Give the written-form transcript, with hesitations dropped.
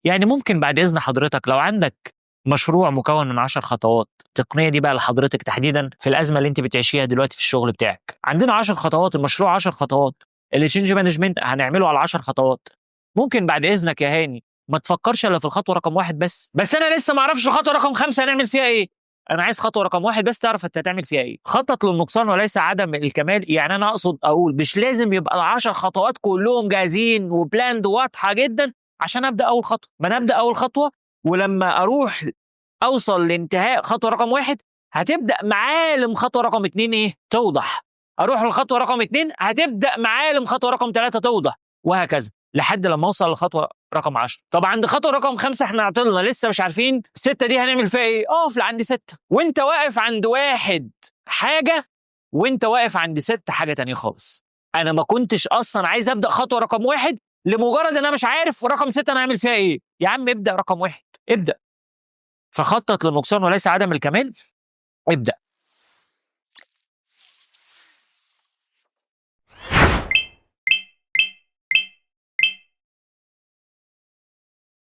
يعني ممكن بعد إذن حضرتك لو عندك مشروع مكون من 10 خطوات، التقنية دي بقى لحضرتك تحديدا في الأزمة اللي أنت بتعيشيها دلوقتي في الشغل بتاعك. عندنا 10 خطوات، المشروع 10 خطوات، التشينج مانجمنت هنعمله على 10 خطوات. ممكن بعد إذنك يا هاني ما تفكرش إلا في الخطوة رقم 1 بس أنا لسه ما أعرفش الخطوة رقم 5 هنعمل فيها إيه. أنا عايز خطوة رقم 1 بس تعرف أنت هتعمل فيها إيه. خطط للنقصان وليس عدم الكمال. يعني أنا أقصد أقول مش لازم يبقى ال10 خطوات كلهم جاهزين وبلاند واضحة جدا عشان أبدأ أول خطوة. ما أنا أبدأ أول خطوة، ولما أروح أوصل لانتهاء خطوة رقم 1 هتبدأ معالم خطوة رقم 2 إيه؟ توضح. أروح للخطوة رقم 2 هتبدأ معالم خطوة رقم 3 توضح، وهكذا لحد لما أوصل للخطوة رقم 10. طب عند خطوة رقم 5 إحنا عطلنا لسه مش عارفين 6 دي هنعمل فيها إيه؟ أقف لعند 6 وأنت واقف عند 1 حاجة وأنت واقف عند 6 حاجة تانية خالص. أنا ما كنتش أصلا عايز أبدأ خطوة رقم 1 لمجرد إن أنا مش عارف رقم 6 أنا هعمل فيها إيه. يا عم ابدأ رقم 1، ابدأ. فخطط للنقصان وليس عدم الكمال. ابدأ.